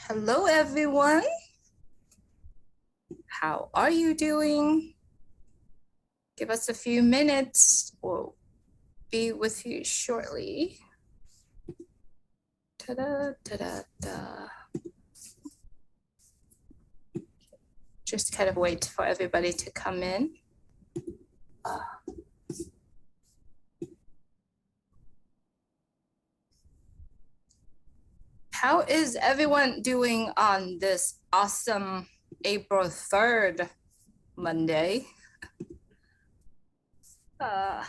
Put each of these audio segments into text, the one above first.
Hello, everyone. How are you doing? Give us a few minutes. We'll be with you shortly. Ta-da, ta-da, ta. Just kind of wait for everybody to come in. How is everyone doing on this awesome April 3rd, Monday? I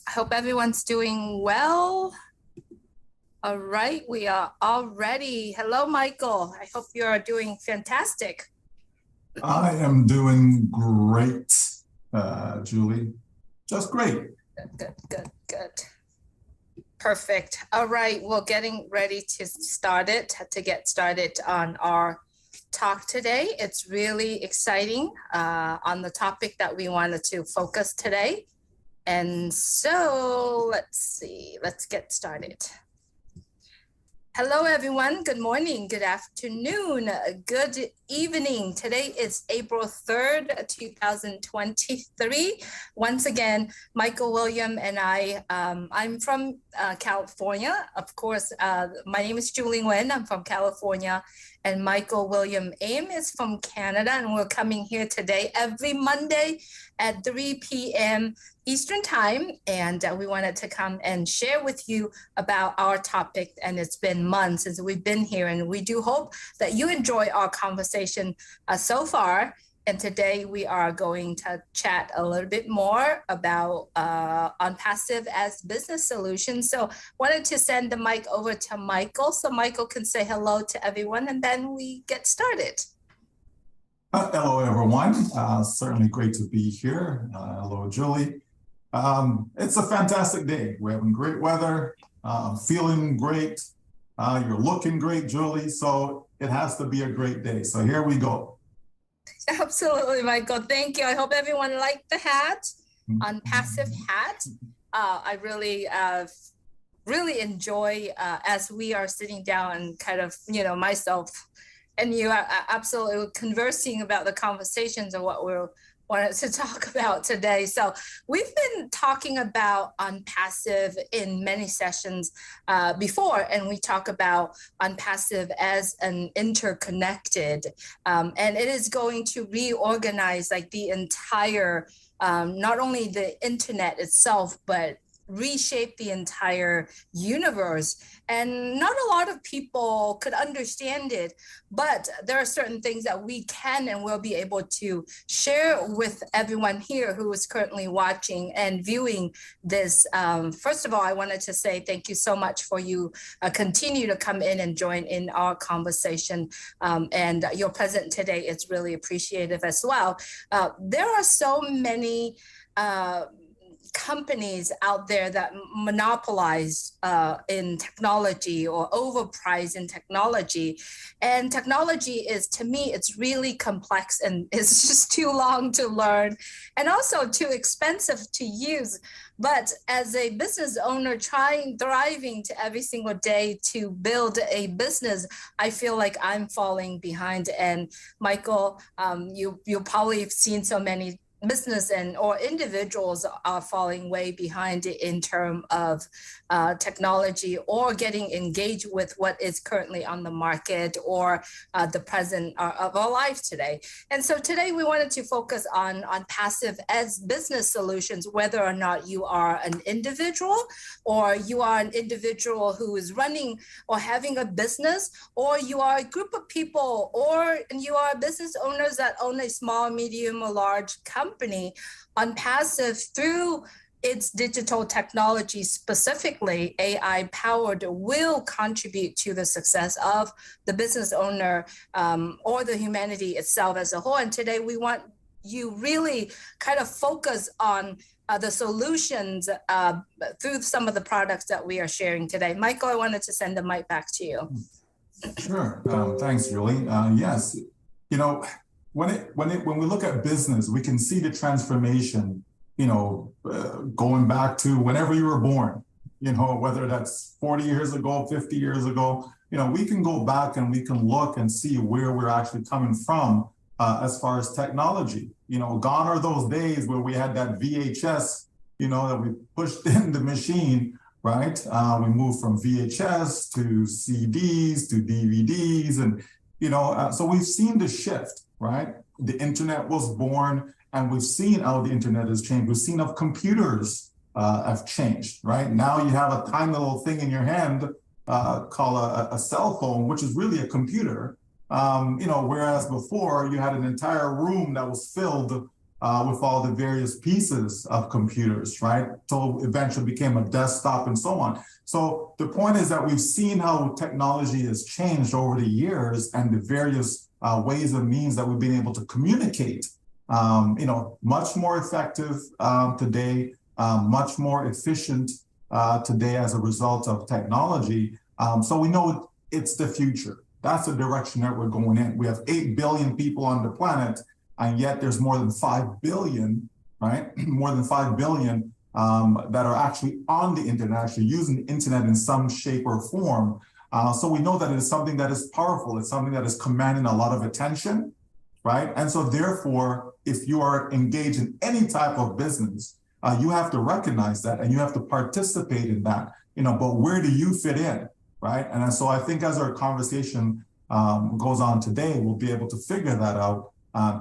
hope everyone's doing well. All right, we are all ready. Hello, Michael. I hope you're doing fantastic. I am doing great, Julie. Just great. Good. Perfect. All right, we're getting ready to get started on our talk today. It's really exciting on the topic that we wanted to focus today. And so let's get started. Hello, everyone. Good morning, good afternoon, good evening. Today is April 3rd, 2023. Once again, Michael, William, and I'm from California. Of course, my name is Julie Nguyen. I'm from California. And Michael William Aim is from Canada. And we're coming here today every Monday at 3 p.m. Eastern Time. And we wanted to come and share with you about our topic. And it's been months since we've been here. And we do hope that you enjoy our conversation so far. And today we are going to chat a little bit more about on passive as business solutions. So wanted to send the mic over to Michael so Michael can say hello to everyone and then we get started. Hello, everyone. Certainly great to be here. Hello, Julie. It's a fantastic day. We're having great weather, feeling great. You're looking great, Julie. So it has to be a great day. So here we go. Absolutely, Michael. Thank you. I hope everyone liked the hat, on passive hat. I really enjoy as we are sitting down and kind of, myself and you are absolutely conversing about the conversations of what we're wanted to talk about today. So we've been talking about unpassive in many sessions before, and we talk about unpassive as an interconnected, and it is going to reorganize like the entire, not only the internet itself, but reshape the entire universe. And not a lot of people could understand it, but there are certain things that we can and will be able to share with everyone here who is currently watching and viewing this. First of all, I wanted to say thank you so much for you continue to come in and join in our conversation. And your presence today is really appreciative as well. There are so many companies out there that monopolize in technology or overprice in technology. And technology is, to me, it's really complex and it's just too long to learn and also too expensive to use. But as a business owner thriving to every single day to build a business, I feel like I'm falling behind. And Michael, you probably have seen so many business or individuals are falling way behind in terms of technology or getting engaged with what is currently on the market or the present of our life today. And so today we wanted to focus on passive as business solutions, whether or not you are an individual or you are an individual who is running or having a business, or you are a group of people, or you are business owners that own a small, medium, or large company. On passive, through its digital technology, specifically AI powered, will contribute to the success of the business owner or the humanity itself as a whole. And today we want you really kind of focus on the solutions through some of the products that we are sharing today. Michael, I wanted to send the mic back to you. Sure. Thanks, Julie. Yes. When we look at business, we can see the transformation, going back to whenever you were born, whether that's 40 years ago, 50 years ago, we can go back and we can look and see where we're actually coming from as far as technology. Gone are those days where we had that VHS, that we pushed in the machine, right? We moved from VHS to CDs to DVDs, and so we've seen the shift, right? The internet was born, and we've seen how the internet has changed. We've seen how computers have changed, right? Now you have a tiny little thing in your hand called a cell phone, which is really a computer. Whereas before you had an entire room that was filled with all the various pieces of computers, right? So eventually became a desktop and so on. So the point is that we've seen how technology has changed over the years and the various ways and means that we've been able to communicate, much more effective today, much more efficient today as a result of technology. So we know it's the future. That's the direction that we're going in. We have 8 billion people on the planet, and yet there's more than 5 billion, right? More than 5 billion that are actually on the internet, actually using the internet in some shape or form. So we know that it is something that is powerful. It's something that is commanding a lot of attention, right? And so therefore, if you are engaged in any type of business, you have to recognize that and you have to participate in that, but where do you fit in, right? And so I think as our conversation goes on today, we'll be able to figure that out.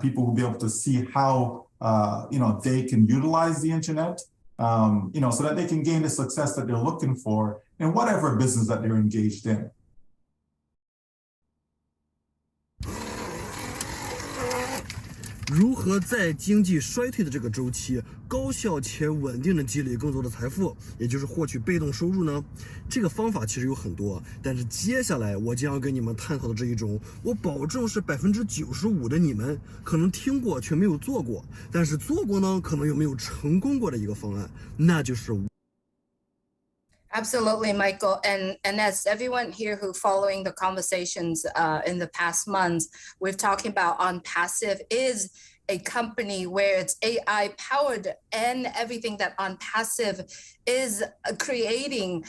People will be able to see how, they can utilize the internet, so that they can gain the success that they're looking for in whatever business that they're engaged in. 如何在经济衰退的这个周期，高效且稳定的积累更多的财富，也就是获取被动收入呢？这个方法其实有很多，但是接下来我将要跟你们探讨的这一种，我保证是95%的你们可能听过却没有做过，但是做过呢，可能又没有成功过的一个方案，那就是。 Absolutely, Michael. And as everyone here who following the conversations in the past months, we've talking about OnPassive is a company where it's AI powered, and everything that OnPassive is creating.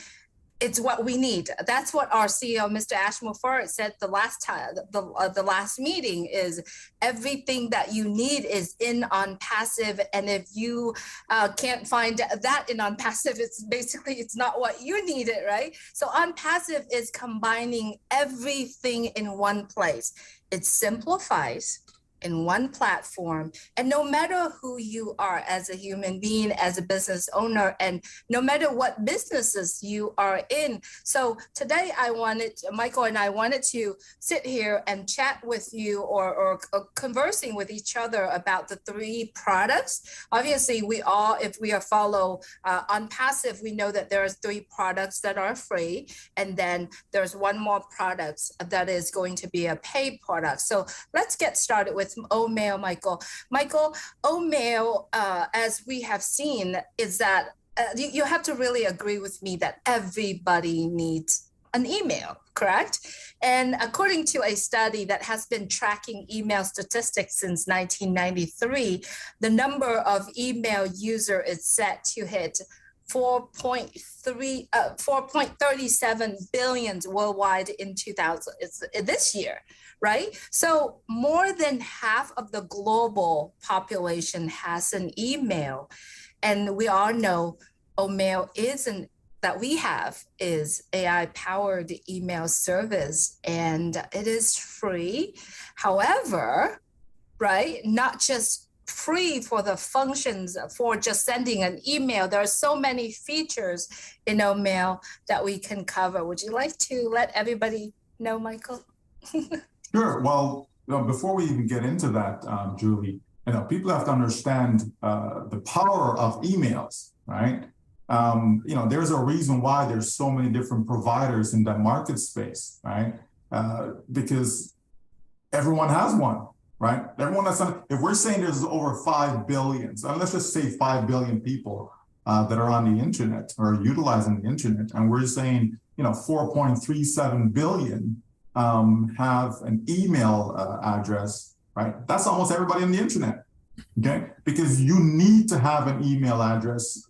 It's what we need. That's what our CEO, Mr. Ashmore Forrest, said the last time, the last meeting is everything that you need is in OnPassive. And if you can't find that in OnPassive, it's not what you needed, right? So OnPassive is combining everything in one place. It simplifies in one platform. And no matter who you are as a human being, as a business owner, and no matter what businesses you are in. So today Michael and I wanted to sit here and chat with you or conversing with each other about the 3 products. Obviously, if we follow OnPassive, we know that there are 3 products that are free. And then there's one more product that is going to be a paid product. So let's get started with OMail, Michael. Michael, OMail, as we have seen, is that you have to really agree with me that everybody needs an email, correct? And according to a study that has been tracking email statistics since 1993, the number of email users is set to hit 4.37 billion worldwide in this year, right? So more than half of the global population has an email. And we all know OMail that we have is AI-powered email service, and it is free. However, right, not just free for the functions for just sending an email. There are so many features in OMail that we can cover. Would you like to let everybody know, Michael? Sure. Well, before we even get into that, Julie, people have to understand the power of emails, right? There's a reason why there's so many different providers in that market space, right? Because everyone has one. Right? If we're saying there's over 5 billion, so let's just say 5 billion people that are on the internet or utilizing the internet, and we're saying 4.37 billion have an email address, right? That's almost everybody on the internet, okay? Because you need to have an email address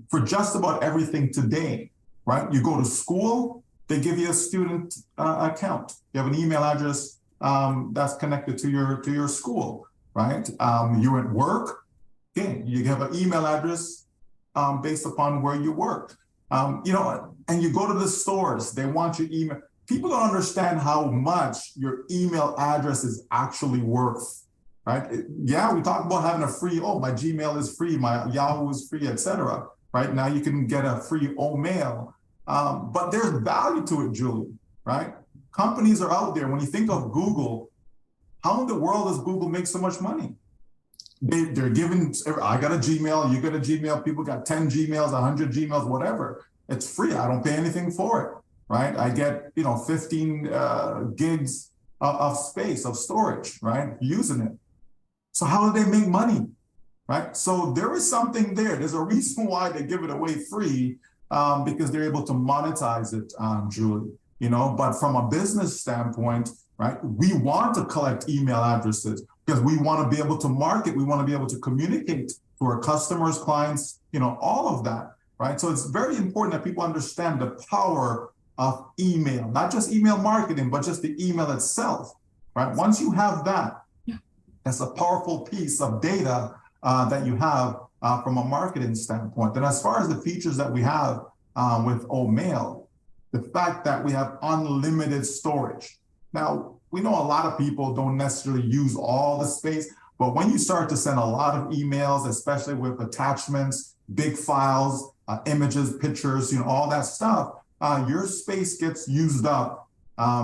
for just about everything today, right? You go to school, they give you a student account. You have an email address that's connected to your school, right? You're at work, again, you have an email address based upon where you work. And you go to the stores, they want your email. People don't understand how much your email address is actually worth, right? Yeah, we talk about having a free, my Gmail is free, my Yahoo is free, etc. Right now you can get a free mail, but there's value to it, Julie, right? Companies are out there. When you think of Google, how in the world does Google make so much money? They're giving, I got a Gmail, you got a Gmail, people got 10 Gmails, 100 Gmails, whatever. It's free. I don't pay anything for it, right? I get, 15 gigs of space, of storage, right? Using it. So how do they make money, right? So there is something there. There's a reason why they give it away free, because they're able to monetize it, Julie, but from a business standpoint, right? We want to collect email addresses because we want to be able to market. We want to be able to communicate to our customers, clients, all of that. Right. So it's very important that people understand the power of email, not just email marketing, but just the email itself. Right. Once you have that, that's a powerful piece of data that you have from a marketing standpoint. And as far as the features that we have with Mail, the fact that we have unlimited storage. Now, we know a lot of people don't necessarily use all the space, but when you start to send a lot of emails, especially with attachments, big files, images, pictures, all that stuff, your space gets used up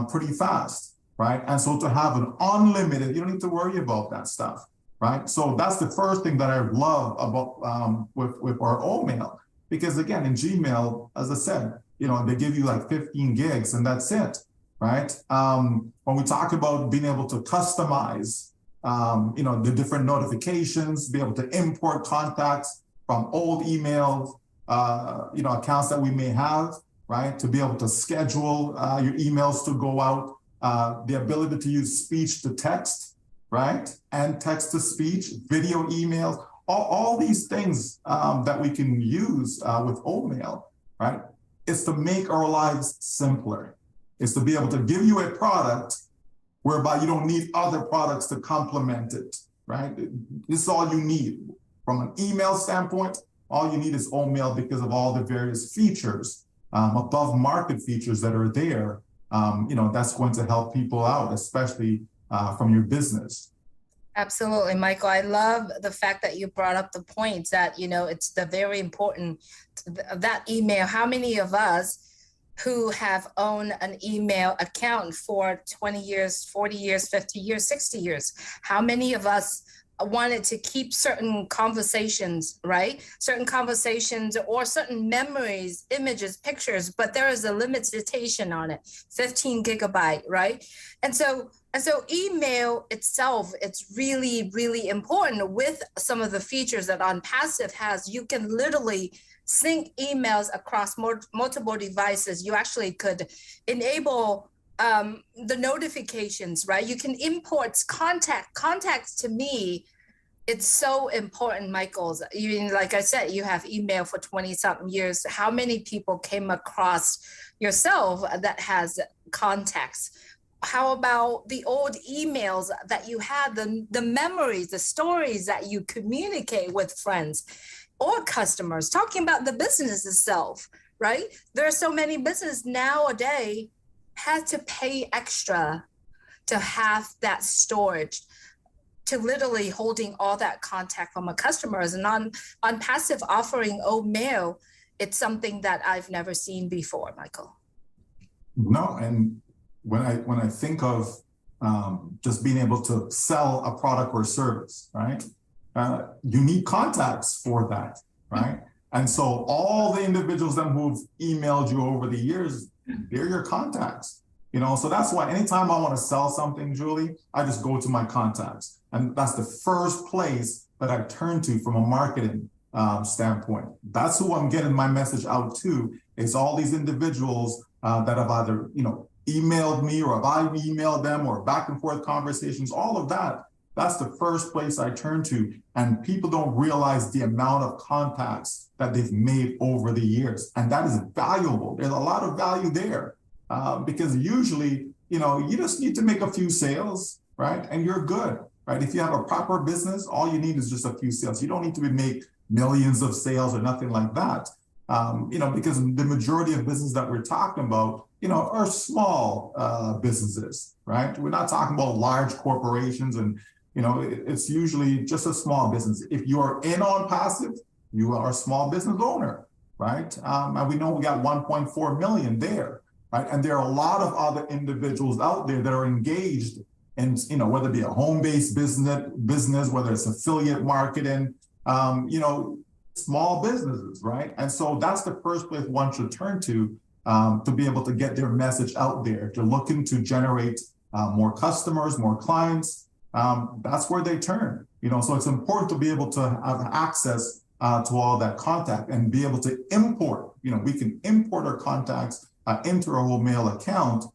pretty fast, right? And so to have an unlimited, you don't need to worry about that stuff, right? So that's the first thing that I love about with our Mail, because again, in Gmail, as I said, they give you like 15 gigs and that's it, right? When we talk about being able to customize, the different notifications, be able to import contacts from old emails, accounts that we may have, right? To be able to schedule your emails to go out, the ability to use speech to text, right? And text to speech, video emails, all these things that we can use with Mail, right? It's to make our lives simpler. It's to be able to give you a product whereby you don't need other products to complement it, right? This is all you need. From an email standpoint, all you need is Mail because of all the various features, above market features that are there. That's going to help people out, especially from your business. Absolutely, Michael. I love the fact that you brought up the point that, it's the very important, that email. How many of us who have owned an email account for 20 years, 40 years, 50 years, 60 years, how many of us wanted to keep certain conversations, right? Certain conversations or certain memories, images, pictures, but there is a limitation on it, 15 gigabyte, right? And so email itself, it's really, really important with some of the features that OnPassive has. You can literally sync emails across multiple devices. You actually could enable the notifications, right? You can import contacts. To me, it's so important, Michael. Like I said, you have email for 20 something years. How many people came across yourself that has contacts? How about the old emails that you had, the memories, the stories that you communicate with friends or customers, talking about the business itself, right? There are so many businesses nowadays had to pay extra to have that storage, to literally holding all that contact from a customers. And on passive offering Mail, it's something that I've never seen before, Michael. No, and when I think of just being able to sell a product or service, right? You need contacts for that, right? And so all the individuals then who've emailed you over the years, they're your contacts, so that's why anytime I want to sell something, Julie, I just go to my contacts. And that's the first place that I turn to from a marketing standpoint. That's who I'm getting my message out to, is all these individuals that have either, emailed me or have I emailed them, or back and forth conversations, all of that. That's the first place I turn to. And people don't realize the amount of contacts that they've made over the years. And that is valuable. There's a lot of value there, because usually, you just need to make a few sales, right? And you're good, right? If you have a proper business, all you need is just a few sales. You don't need to make millions of sales or nothing like that, because the majority of business that we're talking about, are small businesses, right? We're not talking about large corporations, and it's usually just a small business. If you are in on passive, you are a small business owner, right? And we know we got 1.4 million there, right? And there are a lot of other individuals out there that are engaged in, whether it be a home-based business, whether it's affiliate marketing, small businesses, right? And so that's the first place one should turn to be able to get their message out there. If they're looking to generate more customers, more clients, that's where they turn. So it's important to be able to have access to all that contact and be able to import. We can import our contacts into our whole mail account,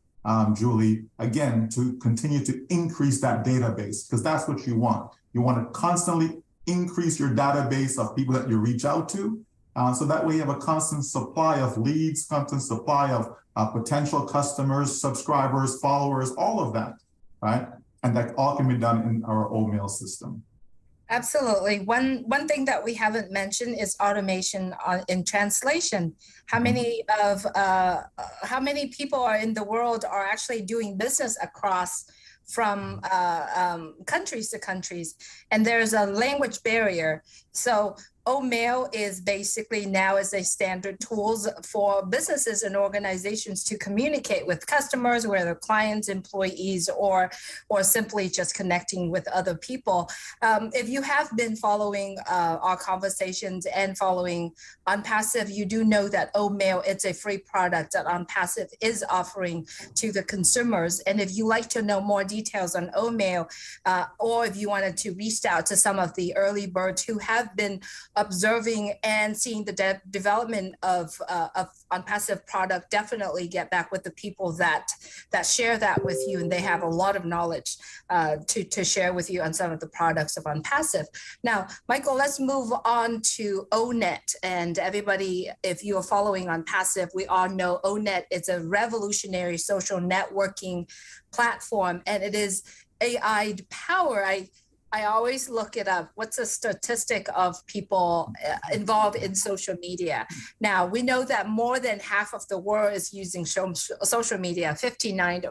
Julie, again, to continue to increase that database, because that's what you want. You want to constantly increase your database of people that you reach out to. So that way you have a constant supply of leads, constant supply of potential customers, subscribers, followers, all of that, right? And that all can be done in our old mail system. Absolutely. One thing that we haven't mentioned is automation in translation. How many people are in the world are actually doing business across from countries to countries, and there's a language barrier. So O-mail is basically now is a standard tools for businesses and organizations to communicate with customers, whether clients, employees, or simply just connecting with other people. If you have been following our conversations and following OnPassive, you do know that O-mail, it's a free product that OnPassive is offering to the consumers. And if you like to know more details on O-mail, or if you wanted to reach out to some of the early birds who have been observing and seeing the development of OnPassive product, definitely get back with the people that share that with you, and they have a lot of knowledge to share with you on some of the products of OnPassive. Now, Michael, let's move on to ONET. And everybody, if you are following OnPassive, we all know ONET is a revolutionary social networking platform, and it is AI power. I always look it up. What's a statistic of people involved in social media? Now, we know that more than half of the world is using social media, 59%.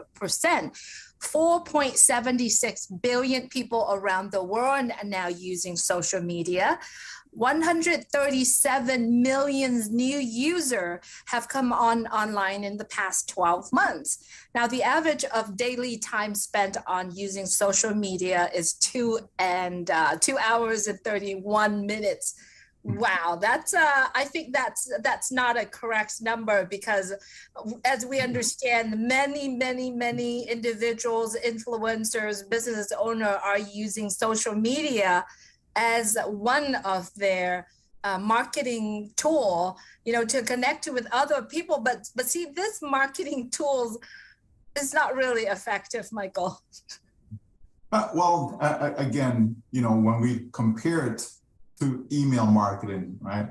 4.76 billion people around the world are now using social media. 137 million new users have come online in the past 12 months. Now, the average of daily time spent on using social media is 2 hours and 31 minutes. Wow, that's I think that's not a correct number, because as we understand, many individuals, influencers, business owners are using social media as one of their marketing tool, to connect with other people. But see, this marketing tools is not really effective, Michael. Well, again, when we compare it to email marketing, right?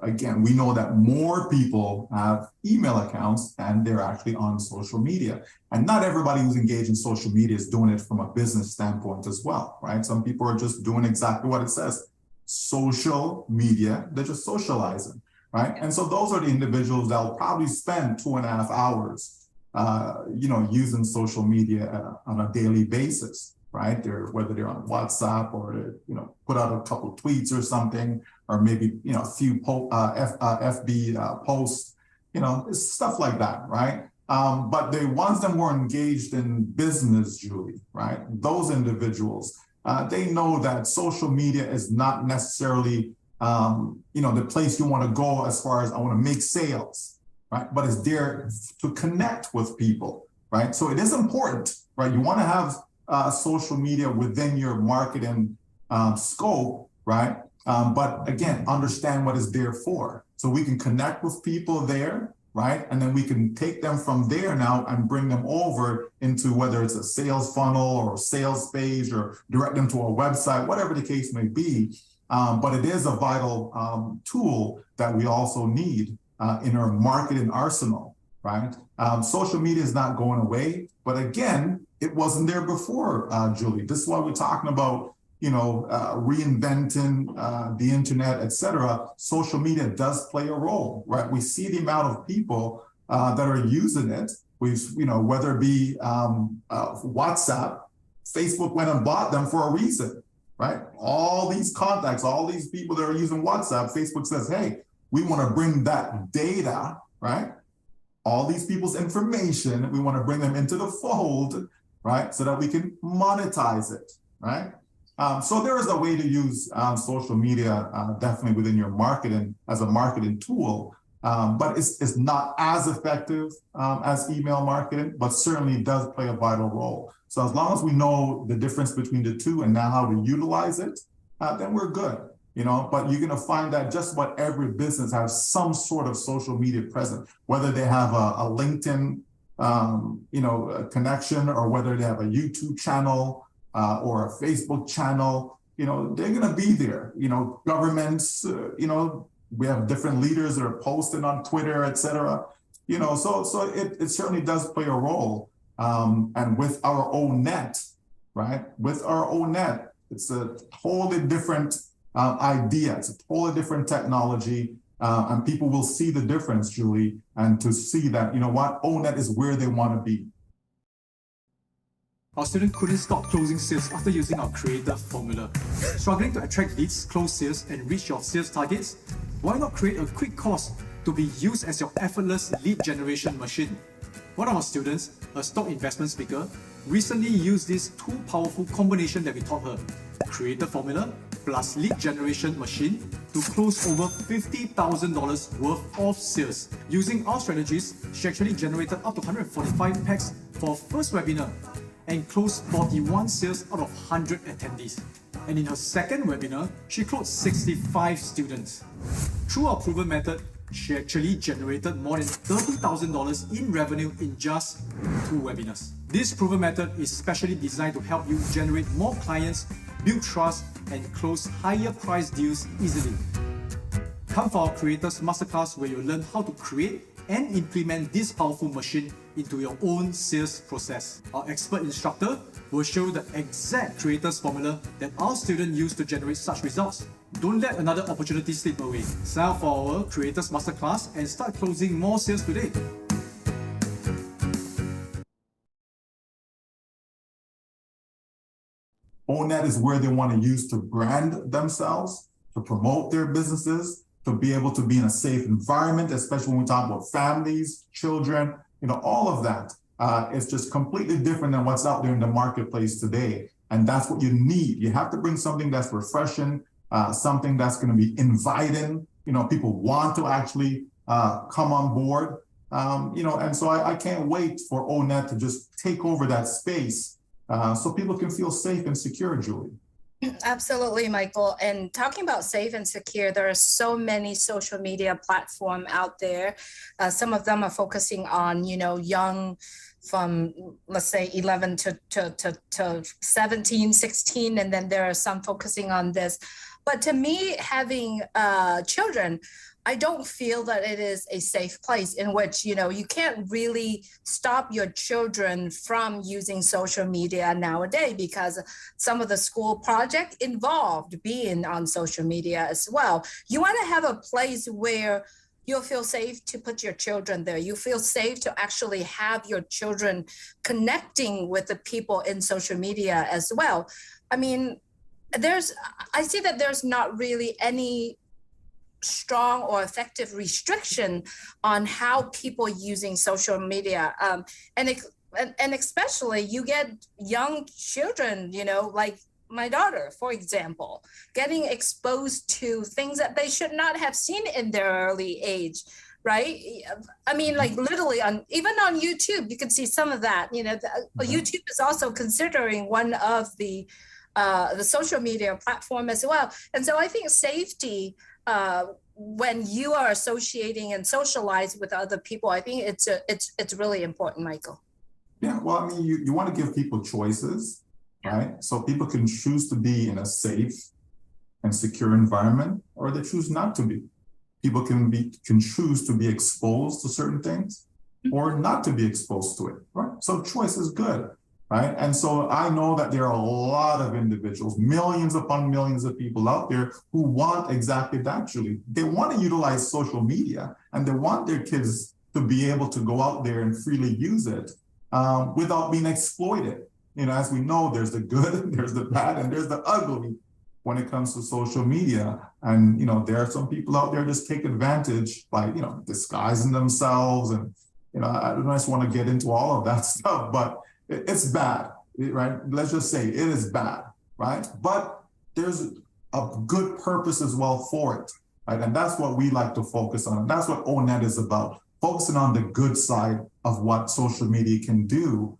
Again, we know that more people have email accounts and they're actually on social media. And not everybody who's engaged in social media is doing it from a business standpoint as well, right? Some people are just doing exactly what it says. Social media, they're just socializing, right? And so those are the individuals that will probably spend 2.5 hours, using social media on a daily basis, right? Whether they're on WhatsApp or, put out a couple of tweets or something, or maybe, a few FB posts, stuff like that, right? But the ones that were engaged in business, Julie, right? Those individuals, they know that social media is not necessarily, the place you want to go as far as I want to make sales, right? But it's there to connect with people, right? So it is important, right? You want to have social media within your marketing scope, right? But again, understand what it's there for. So we can connect with people there, right? And then we can take them from there now and bring them over into whether it's a sales funnel or a sales page, or direct them to a website, whatever the case may be. But it is a vital tool that we also need in our marketing arsenal, right? Social media is not going away, but again, it wasn't there before, Julie. This is why we're talking about, reinventing the internet, et cetera. Social media does play a role, right? We see the amount of people that are using it. Whether it be WhatsApp, Facebook went and bought them for a reason, right? All these contacts, all these people that are using WhatsApp, Facebook says, hey, we want to bring that data, right? All these people's information, we want to bring them into the fold, right? So that we can monetize it, right? So there is a way to use social media definitely within your marketing as a marketing tool, but it's not as effective as email marketing, but certainly does play a vital role. So as long as we know the difference between the two and now how to utilize it, then we're good. But you're going to find that just about every business has some sort of social media present, whether they have a LinkedIn, a connection, or whether they have a YouTube channel or a Facebook channel. They're going to be there. Governments, we have different leaders that are posting on Twitter, et cetera. So it certainly does play a role. And with our own net, right? With our own net, it's a totally different idea. It's a totally different technology, and people will see the difference, Julie, and to see that, ONET is where they want to be. Our student couldn't stop closing sales after using our creator formula. Struggling to attract leads, close sales, and reach your sales targets? Why not create a quick course to be used as your effortless lead generation machine? One of our students, a stock investment speaker, recently used this two powerful combination that we taught her: creator formula plus lead generation machine to close over $50,000 worth of sales. Using our strategies, she actually generated up to 145 packs for her first webinar and closed 41 sales out of 100 attendees. And in her second webinar, she closed 65 students. Through our proven method, she actually generated more than $30,000 in revenue in just 2 webinars. This proven method is specially designed to help you generate more clients, build trust, and close higher price deals easily. Come for our Creators Masterclass, where you learn how to create and implement this powerful machine into your own sales process. Our expert instructor will show the exact Creators formula that our students use to generate such results. Don't let another opportunity slip away. Sign up for our Creators Masterclass and start closing more sales today. ONET is where they want to use to brand themselves, to promote their businesses, to be able to be in a safe environment, especially when we talk about families, children, all of that. It's just completely different than what's out there in the marketplace today. And that's what you need. You have to bring something that's refreshing, something that's going to be inviting. People want to actually come on board. And so I can't wait for ONET to just take over that space so people can feel safe and secure, Julie. Absolutely, Michael. And talking about safe and secure, there are so many social media platforms out there. Some of them are focusing on, young from, let's say, 11 to 17, 16. And then there are some focusing on this. But to me, having children, I don't feel that it is a safe place in which, you can't really stop your children from using social media nowadays, because some of the school projects involved being on social media as well. You want to have a place where you'll feel safe to put your children there. You feel safe to actually have your children connecting with the people in social media as well. I mean, I see that there's not really any strong or effective restriction on how people using social media, and especially you get young children, like my daughter, for example, getting exposed to things that they should not have seen in their early age, right? I mean, like literally even on YouTube, you can see some of that. YouTube is also considering one of the social media platform as well, and so I think safety. When you are associating and socialize with other people, I think it's really important, Michael. Yeah, well, I mean, you want to give people choices, right? So people can choose to be in a safe and secure environment, or they choose not to be. People can choose to be exposed to certain things, or not to be exposed to it, right? So choice is good, right? And so I know that there are a lot of individuals, millions upon millions of people out there who want exactly that, Julie. They want to utilize social media and they want their kids to be able to go out there and freely use it without being exploited. As we know, there's the good, there's the bad, and there's the ugly when it comes to social media. And, there are some people out there just take advantage by, disguising themselves. And, I don't just want to get into all of that stuff, but it's bad, right? Let's just say it is bad, right? But there's a good purpose as well for it, right? And that's what we like to focus on. And that's what ONET is about, focusing on the good side of what social media can do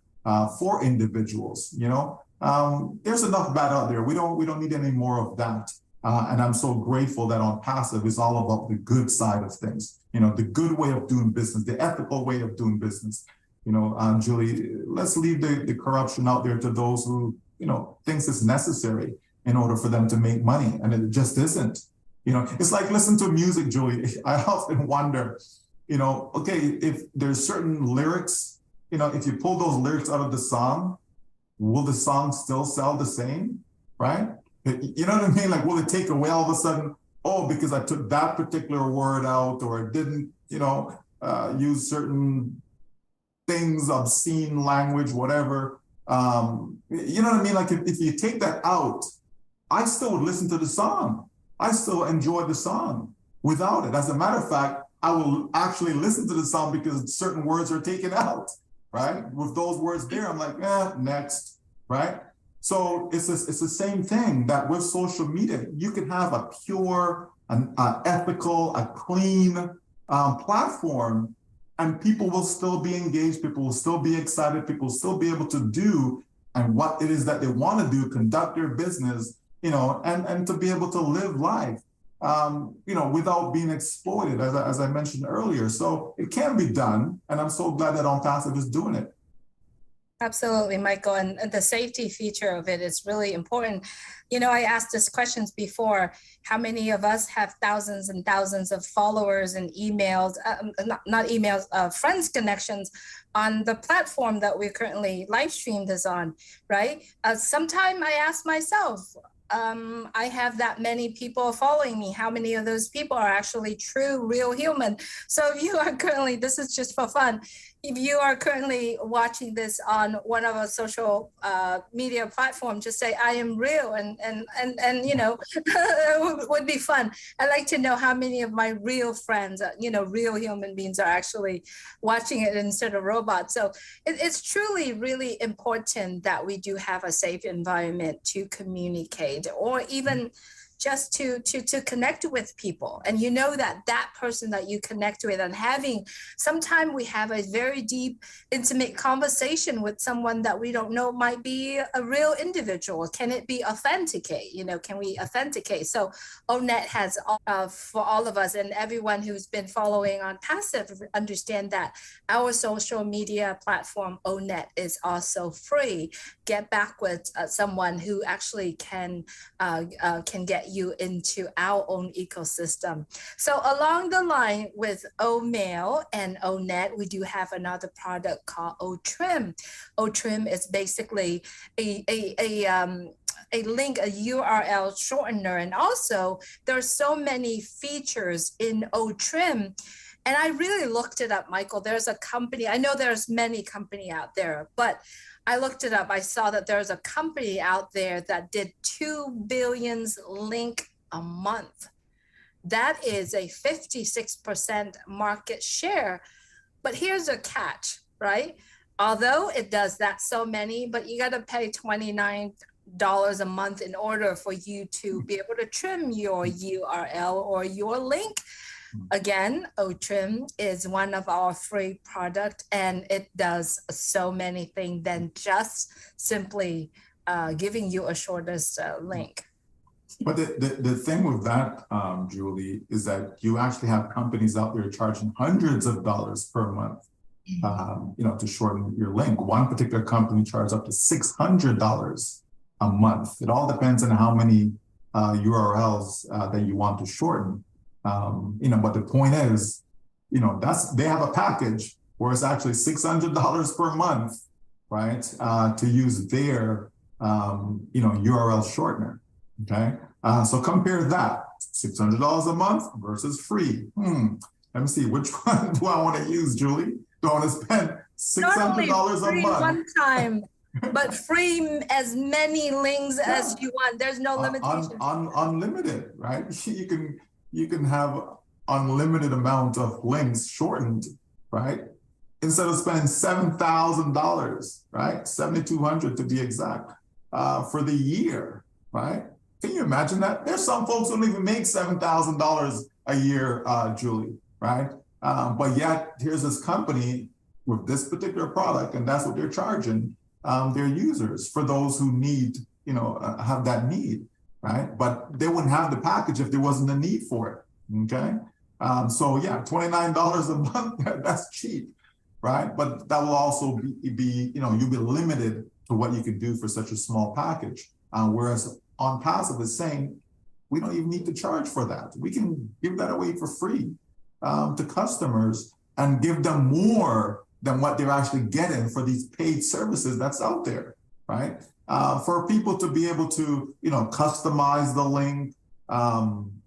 for individuals. There's enough bad out there. We don't need any more of that. And I'm so grateful that On Passive is all about the good side of things. The good way of doing business, the ethical way of doing business. Julie, let's leave the corruption out there to those who, thinks it's necessary in order for them to make money. And it just isn't. It's like listen to music, Julie. I often wonder, okay, if there's certain lyrics, if you pull those lyrics out of the song, will the song still sell the same, right? You know what I mean? Like, will it take away all of a sudden, because I took that particular word out or didn't, use certain things, obscene language, whatever. You know what I mean? Like if you take that out, I still would listen to the song. I still enjoy the song without it. As a matter of fact, I will actually listen to the song because certain words are taken out, right? With those words there, I'm like, next, right? So it's the same thing that with social media, you can have a pure, an ethical, a clean platform, and people will still be engaged, people will still be excited, people will still be able to do and what it is that they want to do, conduct their business, and to be able to live life, without being exploited, as I mentioned earlier. So it can be done, and I'm so glad that On Passive is doing it. Absolutely, Michael. And the safety feature of it is really important. I asked this questions before, how many of us have thousands and thousands of followers and emails, not emails, friends connections on the platform that we currently live streamed this on, right? Sometime I ask myself, I have that many people following me. How many of those people are actually true, real human? So if you are currently, this is just for fun, if you are currently watching this on one of our social media platforms, just say, I am real, and it would be fun. I'd like to know how many of my real friends, real human beings are actually watching it instead of robots. So it's truly really important that we do have a safe environment to communicate, or even just to connect with people. And that person that you connect with, and sometimes we have a very deep, intimate conversation with someone that we don't know might be a real individual. Can it be authenticate? Can we authenticate? So ONET has, for all of us and everyone who's been following On Passive, understand that our social media platform, ONET, is also free. Get back with someone who actually can get you into our own ecosystem. So along the line with OMail and ONET, we do have another product called OTrim. OTrim is basically a link, a URL shortener. And also there are so many features in OTrim. And I really looked it up, Michael. There's a company, I know there's many company out there, but I looked it up. I saw that there's a company out there that did 2 billion link a month. That is a 56% market share. But here's a catch, right? Although it does that so many, but you got to pay $29 a month in order for you to be able to trim your URL or your link. Again, OTrim is one of our free product, and it does so many things than just simply giving you a shortest link. But the thing with that, Julie, is that you actually have companies out there charging hundreds of dollars per month, to shorten your link. One particular company charges up to $600 a month. It all depends on how many URLs that you want to shorten. But the point is, they have a package where it's actually $600 per month, right, to use their, URL shortener, okay? So compare that, $600 a month versus free. Let me see, which one do I want to use, Julie? Do I want to spend $600 a month? One time, but free as many links as you want. There's no limitation. Unlimited, right? You can have unlimited amount of links shortened, right? Instead of spending $7,000, right? $7,200 to be exact, for the year, right? Can you imagine that? There's some folks who don't even make $7,000 a year, Julie, right? But yet here's this company with this particular product, and that's what they're charging their users for those who need, have that need, right? But they wouldn't have the package if there wasn't a need for it, okay? So yeah, $29 a month, that's cheap, right? But that will also be you'll be limited to what you can do for such a small package. Whereas on Passive is saying, we don't even need to charge for that. We can give that away for free to customers and give them more than what they're actually getting for these paid services that's out there, right? For people to be able to, customize the link,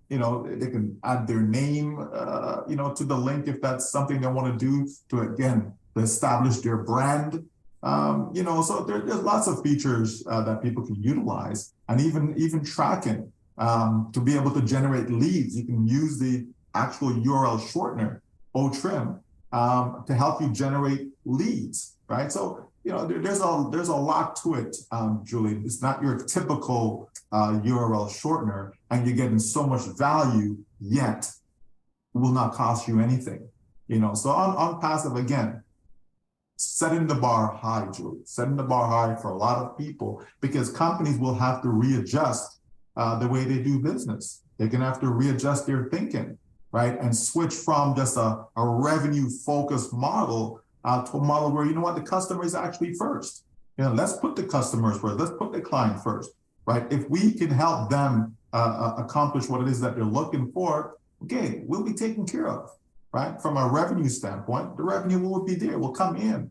they can add their name, to the link if that's something they want to do to, again, to establish their brand. So there's lots of features that people can utilize, and even tracking to be able to generate leads. You can use the actual URL shortener, OTrim, to help you generate leads, right? So, there's a lot to it, Julie. It's not your typical URL shortener, and you're getting so much value, yet it will not cost you anything. So on Passive, again, setting the bar high, Julie, setting the bar high for a lot of people, because companies will have to readjust the way they do business. They're going to have to readjust their thinking, right? And switch from just a revenue-focused model to a model where, the customer is actually first. Let's put the customers first. Let's put the client first, right? If we can help them accomplish what it is that they're looking for, okay, we'll be taken care of, right? From a revenue standpoint, the revenue will be there, will come in.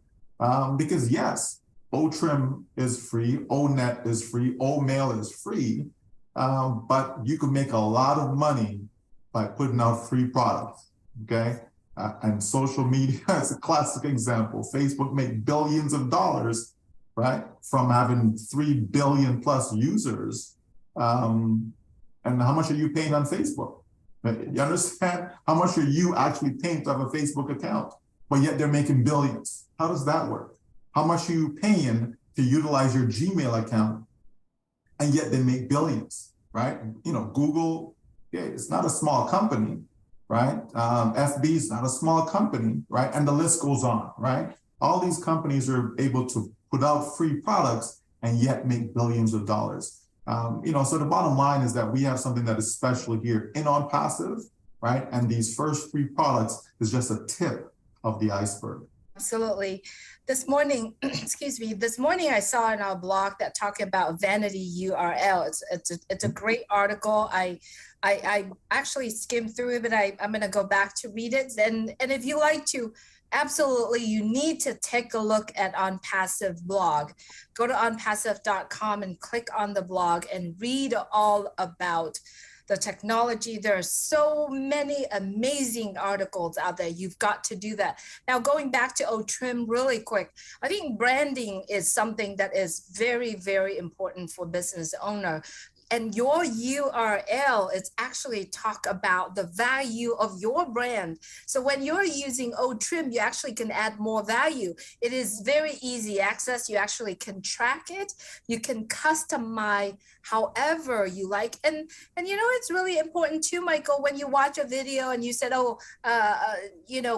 Because yes, OTrim is free, ONet is free, OMail is free, but you can make a lot of money by putting out free products, okay? And social media is a classic example. Facebook made billions of dollars, right, from having 3 billion plus users. And how much are you paying on Facebook? You understand? How much are you actually paying to have a Facebook account? But yet they're making billions. How does that work? How much are you paying to utilize your Gmail account? And yet they make billions, right? Google, yeah, it's not a small company, right? FB is not a small company, right? And the list goes on, right? All these companies are able to put out free products and yet make billions of dollars. So the bottom line is that we have something that is special here in On Passive, right? And these first free products is just a tip of the iceberg. Absolutely. This morning, this morning I saw in our blog that talking about vanity URL. It's a great article. I actually skimmed through it, but I'm going to go back to read it. And if you like to, absolutely, you need to take a look at On Passive blog. Go to onpassive.com and click on the blog and read all about the technology. There are so many amazing articles out there. You've got to do that. Now, going back to OTrim really quick, I think branding is something that is very, very important for business owner. And your URL is actually talk about the value of your brand. So when you're using OTrim, you actually can add more value. It is very easy access. You actually can track it. You can customize however you like. And it's really important too, Michael, when you watch a video and you said,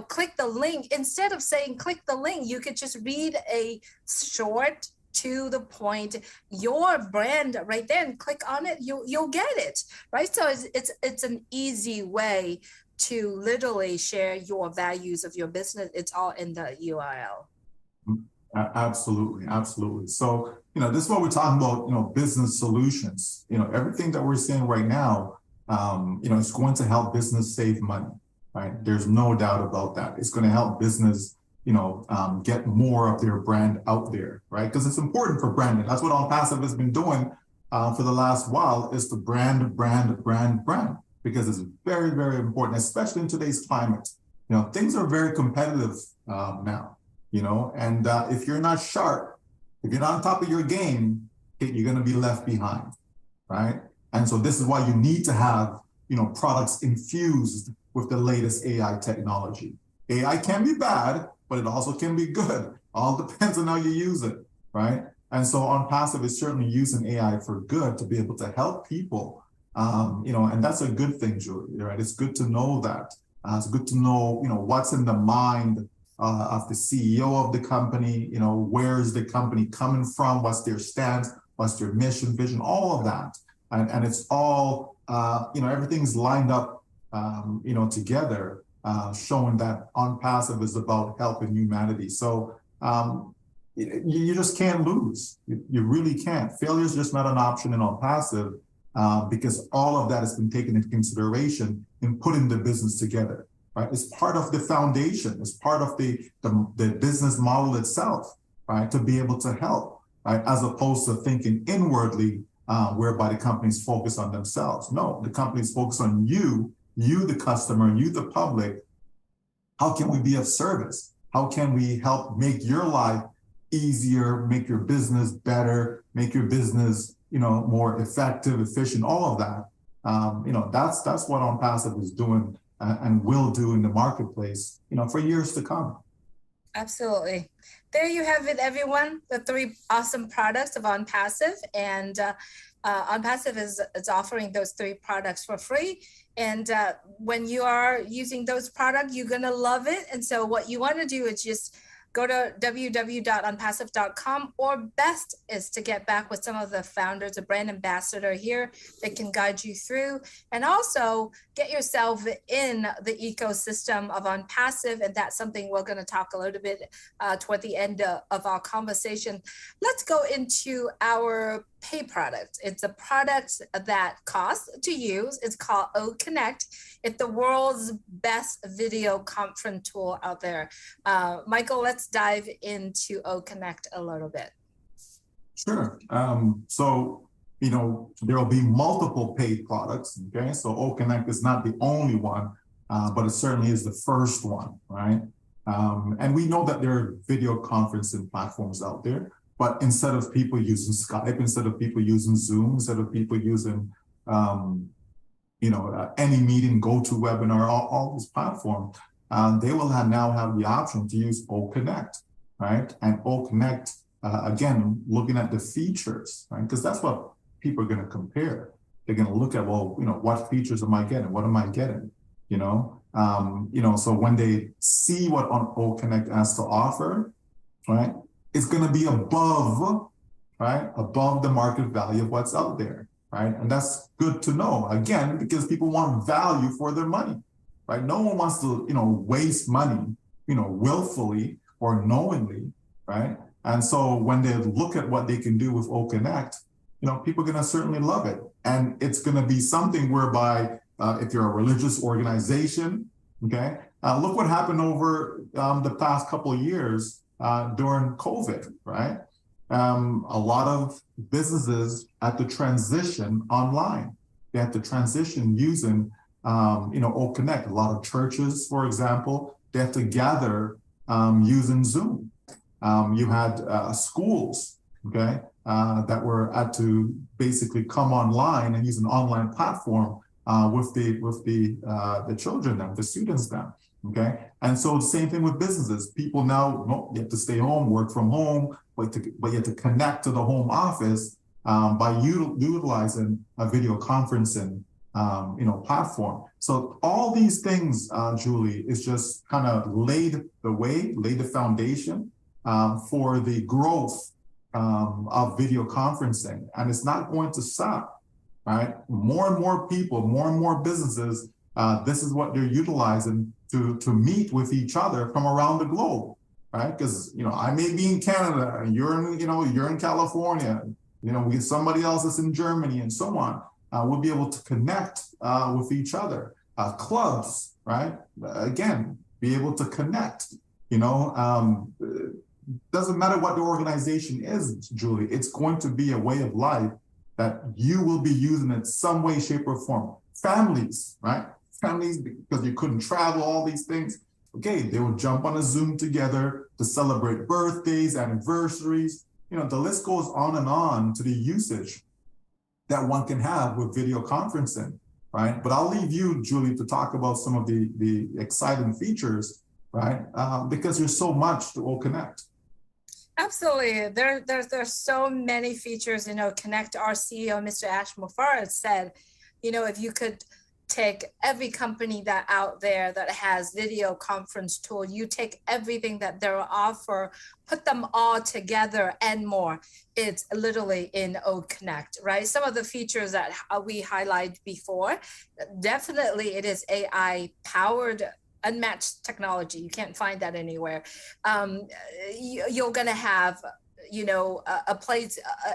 click the link. Instead of saying click the link, you could just read a short, to the point, your brand right there, and click on it, you'll get it, right? So it's an easy way to literally share your values of your business. It's all in the URL. Absolutely. So, this is what we're talking about, business solutions. Everything that we're seeing right now, it's going to help business save money, right? There's no doubt about that. It's going to help business get more of their brand out there, right? Because it's important for branding. That's what OnPassive has been doing for the last while, is to brand, because it's very, very important, especially in today's climate. Things are very competitive now, and if you're not sharp, if you're not on top of your game, you're going to be left behind, right? And so this is why you need to have, products infused with the latest AI technology. AI can be bad, but it also can be good. All depends on how you use it, right? And so OnPassive is certainly using AI for good to be able to help people, and that's a good thing, Julie, right? It's good to know that. It's good to know, what's in the mind of the CEO of the company, where is the company coming from, what's their stance, what's their mission, vision, all of that. And it's all, everything's lined up, together, showing that OnPassive is about helping humanity. So you just can't lose. You really can't. Failure is just not an option in OnPassive because all of that has been taken into consideration in putting the business together, right? It's part of the foundation. It's part of the business model itself, right? To be able to help, right? As opposed to thinking inwardly, whereby the companies focus on themselves. No, the companies focus on you, the customer, you, the public. How can we be of service? How can we help make your life easier, make your business better, make your business, more effective, efficient, all of that. That's what OnPassive is doing and will do in the marketplace, for years to come. Absolutely. There you have it, everyone. The 3 awesome products of OnPassive, and OnPassive is offering those 3 products for free. And when you are using those products, you're going to love it. And so what you want to do is just go to www.onpassive.com, or best is to get back with some of the founders, a brand ambassador here that can guide you through, and also get yourself in the ecosystem of OnPassive. And that's something we're going to talk a little bit toward the end of our conversation. Let's go into our pay product. It's a product that costs to use. It's called OConnect. It's the world's best video conference tool out there. Michael, let's dive into OConnect a little bit. Sure. So, there will be multiple paid products, okay? So OConnect is not the only one, but it certainly is the first one, right? And we know that there are video conferencing platforms out there, but instead of people using Skype, instead of people using Zoom, instead of people using, any meeting, GoToWebinar, all these platforms, they will now have the option to use OConnect, right? And OConnect, again, looking at the features, right? Because that's what people are going to compare. They're going to look at, what features am I getting? What am I getting? So when they see what OConnect has to offer, right, it's going to be above the market value of what's out there, right? And that's good to know, again, because people want value for their money, right? No one wants to, waste money, willfully or knowingly, right? And so when they look at what they can do with OConnect, people are going to certainly love it. And it's going to be something whereby if you're a religious organization, okay, look what happened over the past couple of years during COVID, right? A lot of businesses had to transition online. They had to transition using, OConnect. A lot of churches, for example, they had to gather using Zoom. You had schools, okay, that had to basically come online and use an online platform with the children now, the students now. Okay, and so the same thing with businesses. People now, you have to stay home, work from home, but you have to connect to the home office by utilizing a video conferencing, platform. So all these things, Julie, is just kind of laid the foundation for the growth of video conferencing, and it's not going to stop. Right, more and more people, more and more businesses. This is what they're utilizing to meet with each other from around the globe, right? Because I may be in Canada, and you're in California, somebody else is in Germany, and so on. We'll be able to connect with each other. Clubs, right? Again, be able to connect Doesn't matter what the organization is, Julie, it's going to be a way of life that you will be using in some way, shape, or form. Families, right? Families, because you couldn't travel, all these things. Okay, they would jump on a Zoom together to celebrate birthdays, anniversaries. The list goes on to the usage that one can have with video conferencing, right? But I'll leave you, Julie, to talk about some of the exciting features, right? Because there's so much to OConnect. Absolutely. There's so many features. Connect, our CEO, Mr. Ash Mufarad, said, if you could take every company that out there that has video conference tool, you take everything that they're offer, put them all together and more. It's literally in OConnect, right? Some of the features that we highlighted before, definitely it is AI powered, unmatched technology. You can't find that anywhere. You're going to have,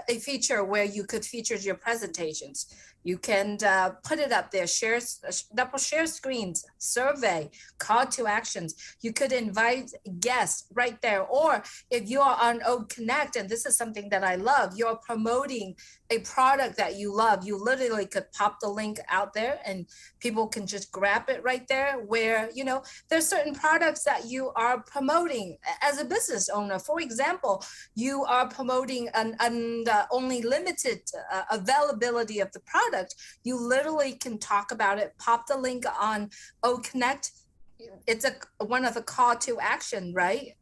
a feature where you could feature your presentations. You can put it up there, double share screens, survey, call to actions. You could invite guests right there. Or if you are on OConnect, and this is something that I love, you're promoting a product that you love, you literally could pop the link out there and people can just grab it right there, where, there's certain products that you are promoting as a business owner. For example, you are promoting an only limited availability of the product. You literally can talk about it, pop the link on OConnect. It's one of the call to action, right?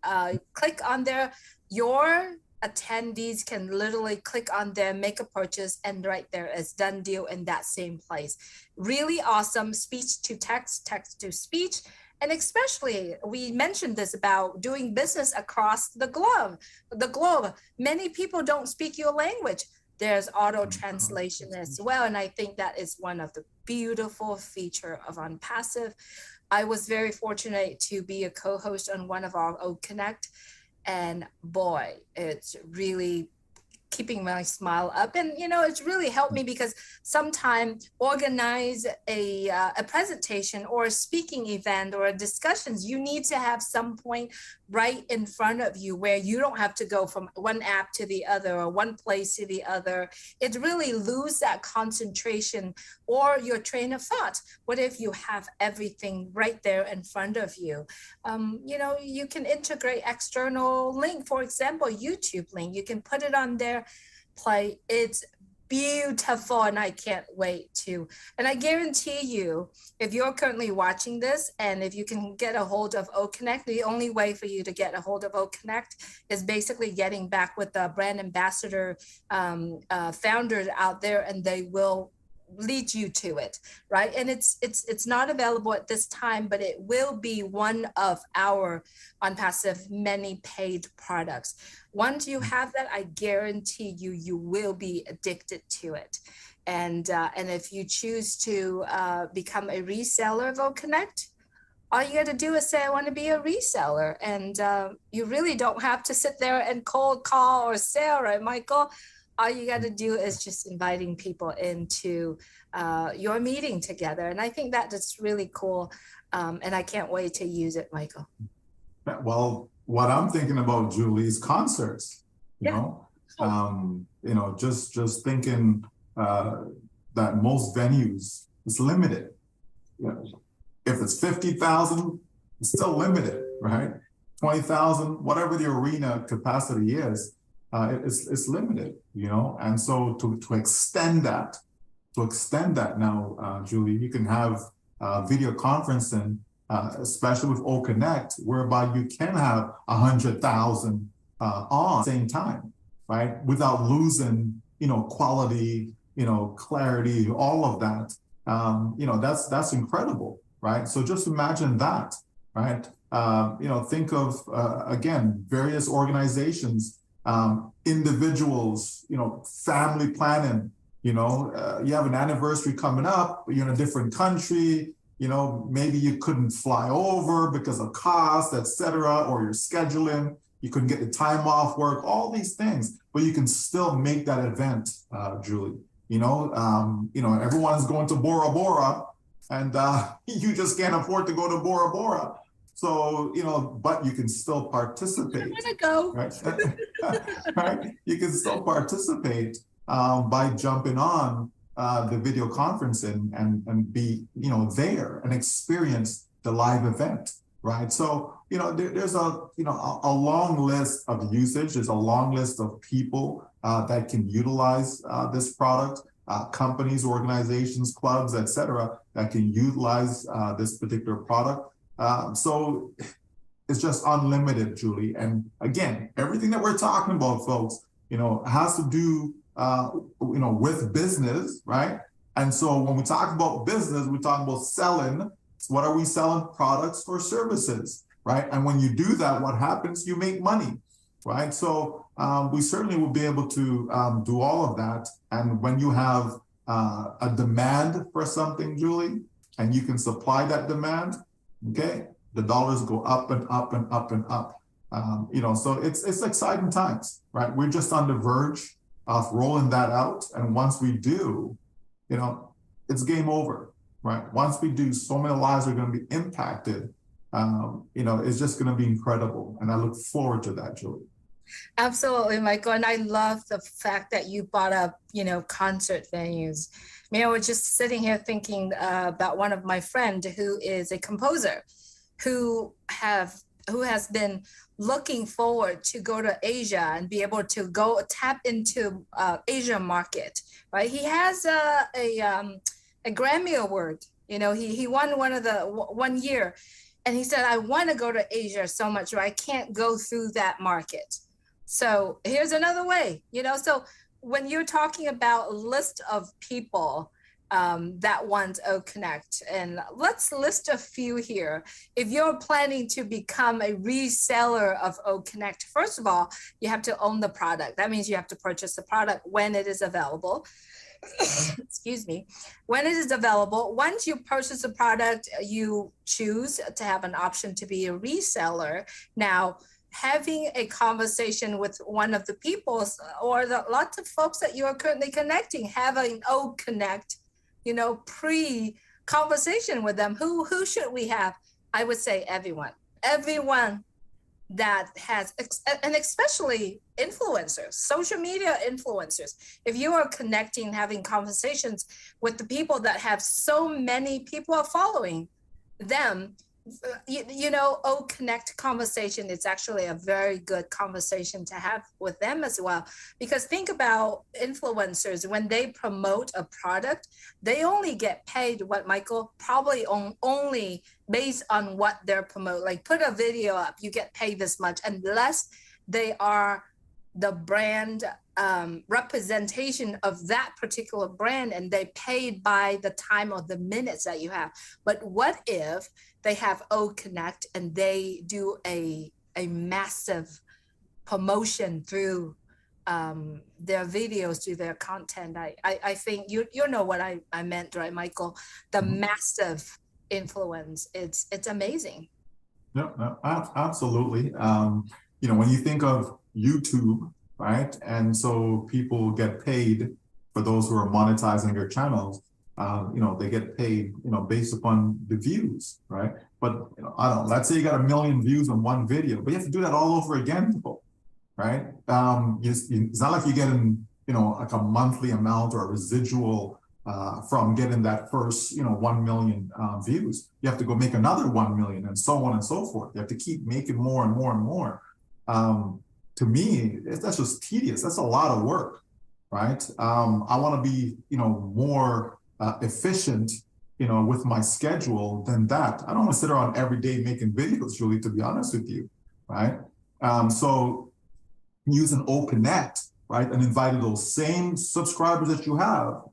Click on there. Your attendees can literally click on there, make a purchase, and right there is done deal in that same place. Really awesome. Speech to text, text to speech. And especially, we mentioned this about doing business across the globe. Many people don't speak your language. There's auto translation as well. And I think that is one of the beautiful features of OnPassive. I was very fortunate to be a co-host on one of our OConnect. And boy, it's really keeping my smile up. And, it's really helped me because sometimes organize a presentation or a speaking event or a discussions, you need to have some point right in front of you where you don't have to go from one app to the other or one place to the other. It really lose that concentration or your train of thought. What if you have everything right there in front of you? You can integrate external link, for example, YouTube link. You can put it on there, play. It's beautiful, and I can't wait to. And I guarantee you, if you're currently watching this and if you can get a hold of OConnect, the only way for you to get a hold of OConnect is basically getting back with the brand ambassador founders out there, and they will lead you to it, right? And it's not available at this time, but it will be one of our OnPassive many paid products. Once you have that, I guarantee you will be addicted to it. And if you choose to become a reseller of OConnect, all you got to do is say, I want to be a reseller. And you really don't have to sit there and cold call or sell, right, Michael? All you got to do is just inviting people into your meeting together. And I think that is really cool. And I can't wait to use it, Michael. Well, what I'm thinking about, Julie, is concerts, just thinking that most venues is limited. If it's 50,000, it's still limited, right? 20,000, whatever the arena capacity is, it's limited, and so to extend that now, Julie, you can have video conferencing, especially with OConnect, whereby you can have 100,000 on at the same time, right? Without losing, quality, clarity, all of that. That's incredible, right? So just imagine that, right? Think of, again, various organizations, individuals, family planning, you have an anniversary coming up, you're in a different country, maybe you couldn't fly over because of cost, etc., or your scheduling, you couldn't get the time off work, all these things, but you can still make that event, Julie. Everyone's going to Bora Bora, and you just can't afford to go to Bora Bora. So, but you can still participate. I want to go. Right? Right? You can still participate by jumping on the video conferencing and be, there and experience the live event, right? So, there's a long list of usage. There's a long list of people that can utilize this product, companies, organizations, clubs, etc., that can utilize this particular product. So it's just unlimited, Julie. And again, everything that we're talking about, folks, has to do, with business, right? And so when we talk about business, we talk about selling. What are we selling? Products or services, right? And when you do that, what happens? You make money, right? So we certainly will be able to do all of that. And when you have a demand for something, Julie, and you can supply that demand, okay, the dollars go up and up and up and up. So it's exciting times, right? We're just on the verge of rolling that out. And once we do, it's game over, right? Once we do, so many lives are going to be impacted. It's just going to be incredible. And I look forward to that, Julie. Absolutely, Michael. And I love the fact that you brought up, concert venues. I was just sitting here thinking about one of my friends who is a composer who has been looking forward to go to Asia and be able to go tap into Asia market, right? He has a Grammy Award. He won one year, and he said, I want to go to Asia so much, or I can't go through that market. So here's another way, so when you're talking about a list of people that want O Connect, and let's list a few here. If you're planning to become a reseller of O Connect, first of all, you have to own the product. That means you have to purchase the product when it is available. Excuse me. When it is available, once you purchase the product, you choose to have an option to be a reseller. Now, having a conversation with one of the people or lots of folks that you are currently connecting, having O Connect, pre-conversation with them. Who should we have? I would say everyone that has, and especially influencers, social media influencers. If you are connecting, having conversations with the people that have so many people are following them, O Connect conversation is actually a very good conversation to have with them as well. Because think about influencers, when they promote a product, they only get paid what, Michael? Probably only based on what they're promoting. Like put a video up, you get paid this much, unless they are the brand representation of that particular brand, and they paid by the time or the minutes that you have. But what if they have O Connect and they do a massive promotion through their videos, through their content? I think you know what I meant, right, Michael? The massive influence, it's amazing. No, absolutely. When you think of YouTube, right? And so people get paid for those who are monetizing their channels. They get paid, based upon the views, right? But I don't know, let's say you got 1 million views on one video, but you have to do that all over again, right? It's not like you're getting, like a monthly amount or a residual from getting that first, 1 million views. You have to go make another 1 million and so on and so forth. You have to keep making more and more and more. To me, that's just tedious. That's a lot of work, right? I want to be, more efficient, with my schedule than that. I don't want to sit around every day making videos, Julie, to be honest with you, right? So using O Connect, right, and inviting those same subscribers that you have.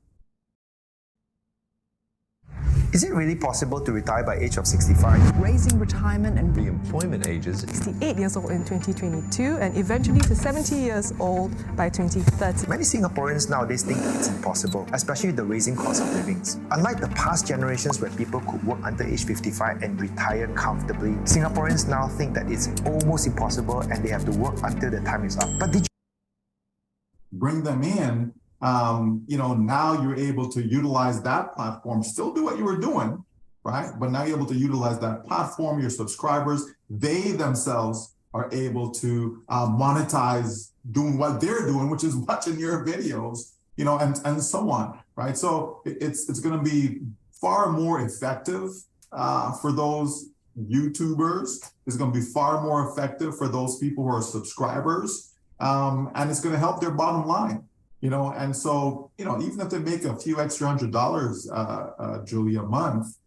Is it really possible to retire by age of 65? Raising retirement and re-employment ages 68 years old in 2022 and eventually to 70 years old by 2030. Many Singaporeans nowadays think it's impossible, especially the raising cost of living. Unlike the past generations where people could work under age 55 and retire comfortably, Singaporeans now think that it's almost impossible and they have to work until the time is up. But did you bring them in? Now you're able to utilize that platform, still do what you were doing, right? But now you're able to utilize that platform, your subscribers, they themselves are able to monetize doing what they're doing, which is watching your videos, you know, and so on, right? So it's going to be far more effective for those YouTubers. It's going to be far more effective for those people who are subscribers, and it's going to help their bottom line, you know. And so, you know, even if they make a few extra $100, Julie, a month,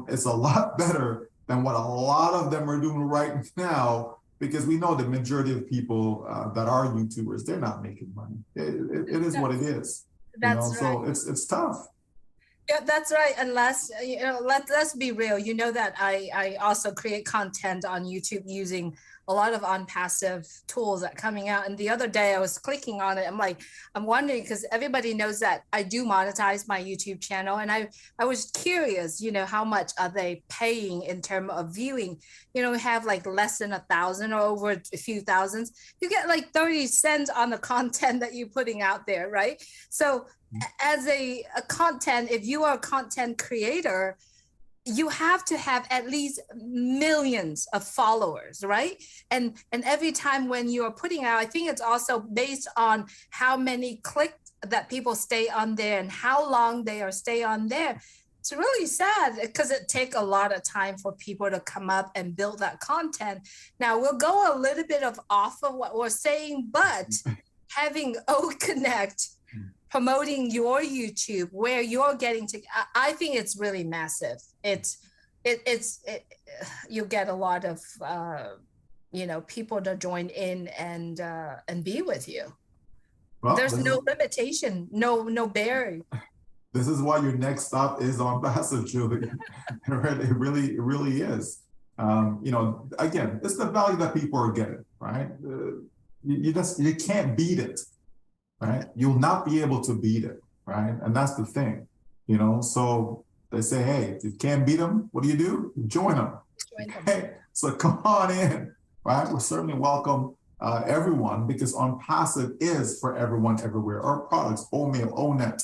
it's a lot better than what a lot of them are doing right now, because we know the majority of people that are YouTubers, they're not making money. It is what it is. That's you know? right. So it's tough. Yeah, that's right. Unless, you know, let's be real. You know that I also create content on YouTube using a lot of on-passive tools that are coming out. And the other day I was clicking on it. I'm wondering, because everybody knows that I do monetize my YouTube channel. And I was curious, you know, how much are they paying in terms of viewing? You know, have like less than 1,000 or over a few thousands. You get like 30 cents on the content that you're putting out there, right? So as a content, if you are a content creator, you have to have at least millions of followers, right? And every time when you're putting out, I think it's also based on how many clicks that people stay on there and how long they are stay on there. It's really sad because it takes a lot of time for people to come up and build that content. Now we'll go a little bit off of what we're saying, but having O-Connect promoting your YouTube where you're getting to, I think it's really massive. You get a lot of, you know, people to join in and be with you. Well, there's no limitation, no barrier. This is why your next stop is on passive, Julie. It really is. You know, again, it's the value that people are getting, right? You can't beat it. Right? You'll not be able to beat it, right? And that's the thing, you know? So they say, hey, if you can't beat them, what do? Join them. Okay? So come on in, right? We're certainly welcome everyone, because on passive is for everyone, everywhere. Our products, O-Mail, O-Net,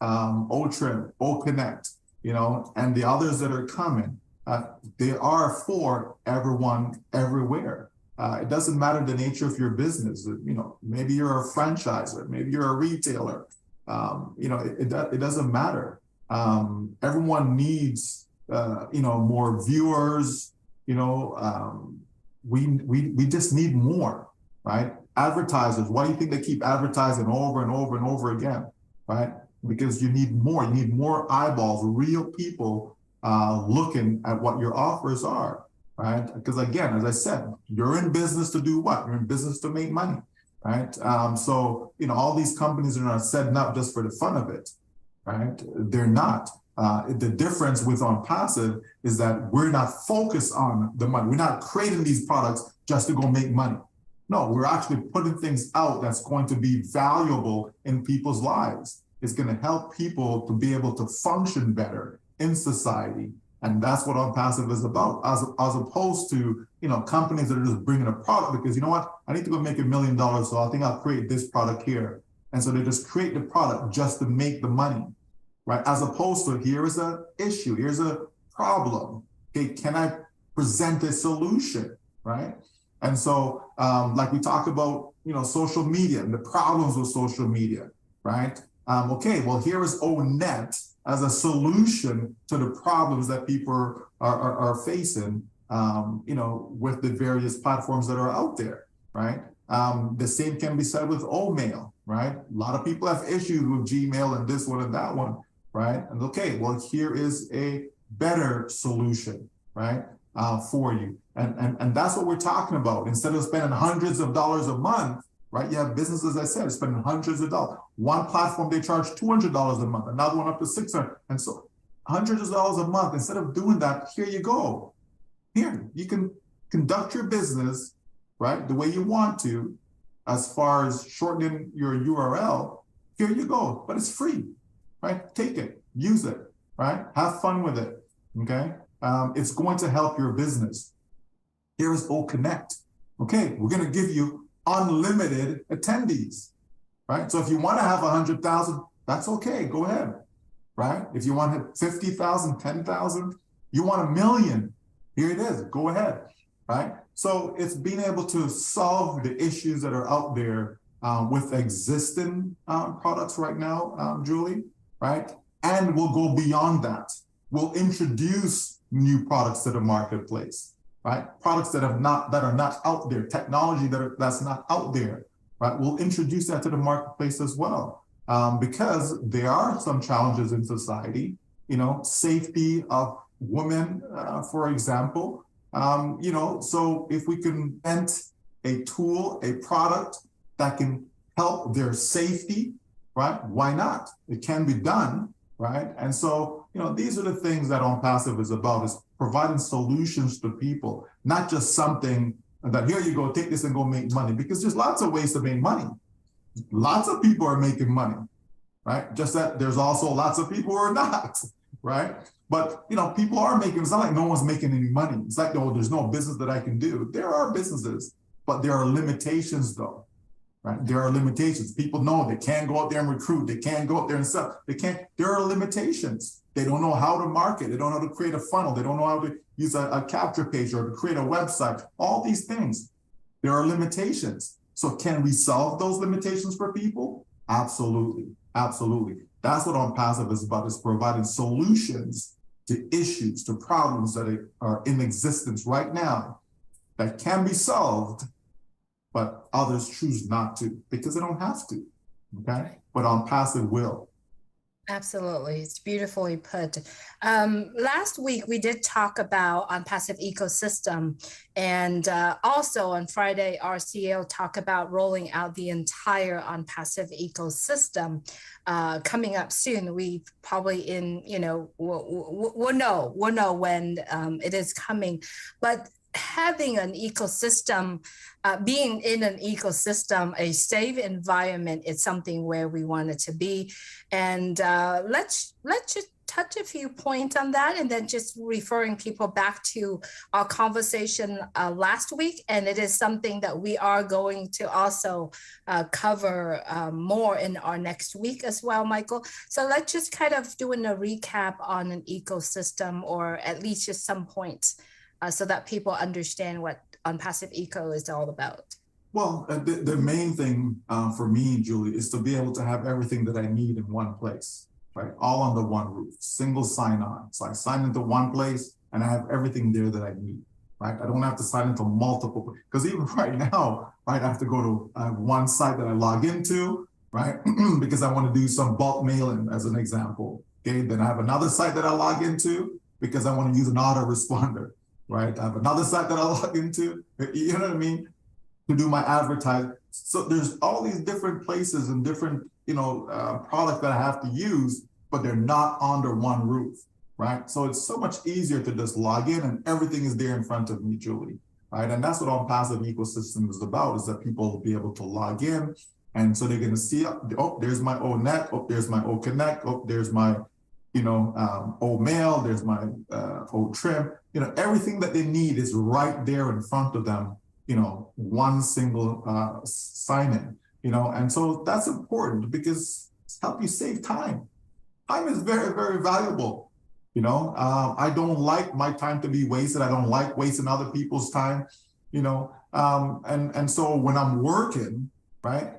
O-Trim, O-Connect, you know, and the others that are coming, they are for everyone, everywhere. It doesn't matter the nature of your business. You know, maybe you're a franchisor, maybe you're a retailer. You know, it doesn't matter. Everyone needs, you know, more viewers. You know, we just need more, right? Advertisers. Why do you think they keep advertising over and over and over again, right? Because you need more. You need more eyeballs, real people looking at what your offers are. Right? Because again, as I said, you're in business to do what? You're in business to make money, right? So, you know, all these companies are not setting up just for the fun of it, right? They're not. The difference with on passive is that we're not focused on the money. We're not creating these products just to go make money. No, we're actually putting things out that's going to be valuable in people's lives. It's going to help people to be able to function better in society. And that's what on passive is about, as opposed to, you know, companies that are just bringing a product because, you know what, I need to go make $1 million, so I think I'll create this product here. And so they just create the product just to make the money, right? As opposed to, here is an issue, here's a problem. Okay, can I present a solution, right? And so, like we talk about, you know, social media and the problems with social media, right? Okay, well, here is O-Net as a solution to the problems that people are facing, you know, with the various platforms that are out there, right? The same can be said with O-Mail, right? A lot of people have issues with Gmail and this one and that one, right? And okay, well, here is a better solution, right, for you. And that's what we're talking about. Instead of spending hundreds of dollars a month, right? You have businesses, as I said, spending hundreds of dollars. One platform, they charge $200 a month, another one up to $600. And so hundreds of dollars a month. Instead of doing that, here you go. Here, you can conduct your business, right, the way you want to, as far as shortening your URL. Here you go, but it's free, right? Take it, use it, right? Have fun with it, okay? It's going to help your business. Here is O-Connect. Okay, we're gonna give you unlimited attendees, right? So if you want to have 100,000, that's okay, go ahead, right? If you want to hit 50,000, 10,000, you want 1 million, here it is, go ahead, right? So it's being able to solve the issues that are out there with existing products right now, Julie, right? And we'll go beyond that. We'll introduce new products to the marketplace, right? Products that are not out there, technology that's not out there, right? We'll introduce that to the marketplace as well, because there are some challenges in society, safety of women, for example, so if we can invent a tool, a product that can help their safety, right? Why not? It can be done, right? And so, these are the things that On Passive is about, is providing solutions to people, not just something that here you go, take this and go make money, because there's lots of ways to make money. Lots of people are making money, right? Just that there's also lots of people who are not, right? But, people are making, it's not like no one's making any money. It's like, no, there's no business that I can do. There are businesses, but there are limitations though, right? There are limitations. People know they can't go out there and recruit. They can't go out there and sell. There are limitations. They don't know how to market. They don't know how to create a funnel. They don't know how to use a capture page or to create a website. All these things, there are limitations. So can we solve those limitations for people? Absolutely, absolutely. That's what On Passive is about, is providing solutions to issues, to problems that are in existence right now that can be solved, but others choose not to because they don't have to, okay? But On Passive will. Absolutely. It's beautifully put. Last week, we did talk about On Passive ecosystem. And also on Friday, our CEO talked about rolling out the entire On Passive ecosystem coming up soon. We probably we'll know when it is coming. But having an ecosystem, being in an ecosystem, a safe environment, is something where we want it to be. And let's just touch a few points on that, and then just referring people back to our conversation last week. And it is something that we are going to also cover more in our next week as well, Michael. So let's just kind of doing a recap on an ecosystem, or at least just some points, so that people understand what On Passive Eco is all about. Well, the main thing for me, Julie, is to be able to have everything that I need in one place, right? All under one roof, single sign-on. So I sign into one place and I have everything there that I need, right? I don't have to sign into multiple, because even right now, right, I have to go to one site that I log into, right? Because I want to do some bulk mailing, as an example, okay? Then I have another site that I log into because I want to use an autoresponder, right? I have another site that I log into, you know what I mean, to do my advertising. So there's all these different places and different, products that I have to use, but they're not under one roof, right? So it's so much easier to just log in and everything is there in front of me, Julie, right? And that's what On Passive Ecosystem is about, is that people will be able to log in. And so they're going to see, oh, there's my O-Net, oh, there's my O-Connect, oh, there's my, O-Mail, there's my O-Trim, everything that they need is right there in front of them, one single sign-in, and so that's important because it's help you save time. Time is very, very valuable. I don't like my time to be wasted. I don't like wasting other people's time, and so when I'm working, right,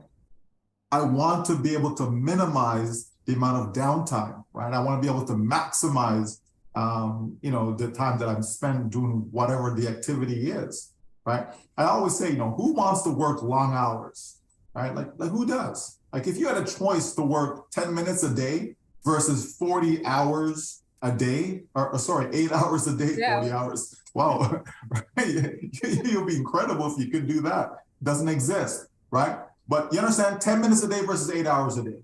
I want to be able to minimize the amount of downtime, right? I want to be able to maximize, the time that I'm spent doing whatever the activity is, right? I always say, who wants to work long hours, right? Like who does? Like if you had a choice to work 10 minutes a day versus 40 hours a day, or 8 hours a day, yeah. 40 hours. Wow, you'll be incredible if you could do that. Doesn't exist, right? But you understand, 10 minutes a day versus 8 hours a day,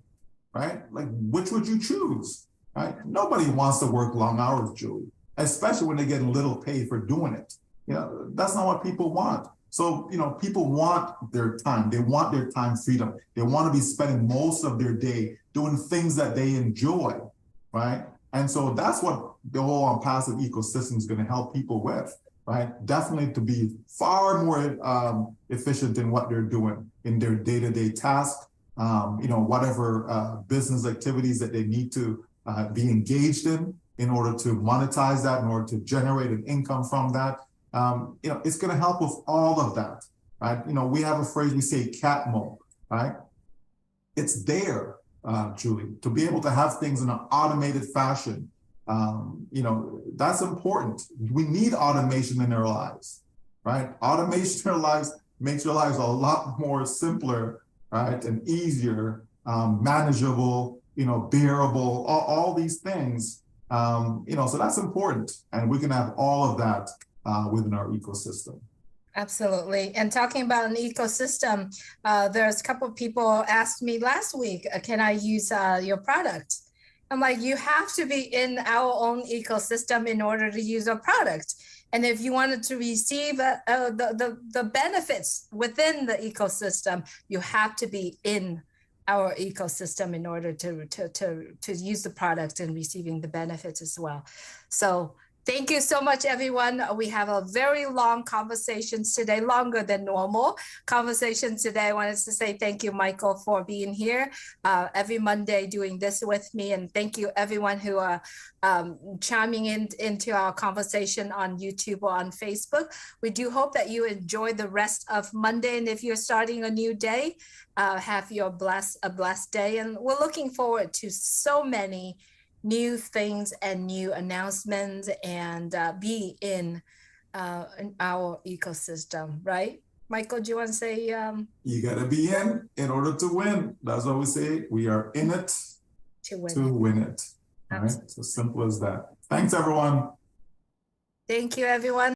right? Like, which would you choose, right? Nobody wants to work long hours, Julie, especially when they get little pay for doing it. That's not what people want. So, people want their time. They want their time freedom. They want to be spending most of their day doing things that they enjoy, right? And so that's what the whole On Passive ecosystem is going to help people with, right? Definitely to be far more efficient in what they're doing in their day-to-day tasks, whatever business activities that they need to be engaged in order to monetize that, in order to generate an income from that. It's going to help with all of that, right? We have a phrase, we say cat mode, right? It's there, Julie, to be able to have things in an automated fashion. That's important. We need automation in our lives, right? Automation in our lives makes your lives a lot more simpler, right? And easier, manageable, bearable, all these things. So that's important. And we can have all of that within our ecosystem. Absolutely. And talking about an ecosystem, there's a couple of people asked me last week, can I use your product? I'm like, you have to be in our own ecosystem in order to use our product. And if you wanted to receive the benefits within the ecosystem, you have to be in our ecosystem in order to use the product and receiving the benefits as well. So thank you so much, everyone. We have a very long conversation today, longer than normal conversation today. I wanted to say thank you, Michael, for being here every Monday doing this with me. And thank you, everyone who are chiming into our conversation on YouTube or on Facebook. We do hope that you enjoy the rest of Monday. And if you're starting a new day, have a blessed day. And we're looking forward to so many new things and new announcements and be in our ecosystem, right? Michael, do you want to say? You got to be in order to win. That's what we say. We are in it to win it. All right? So simple as that. Thanks, everyone. Thank you, everyone.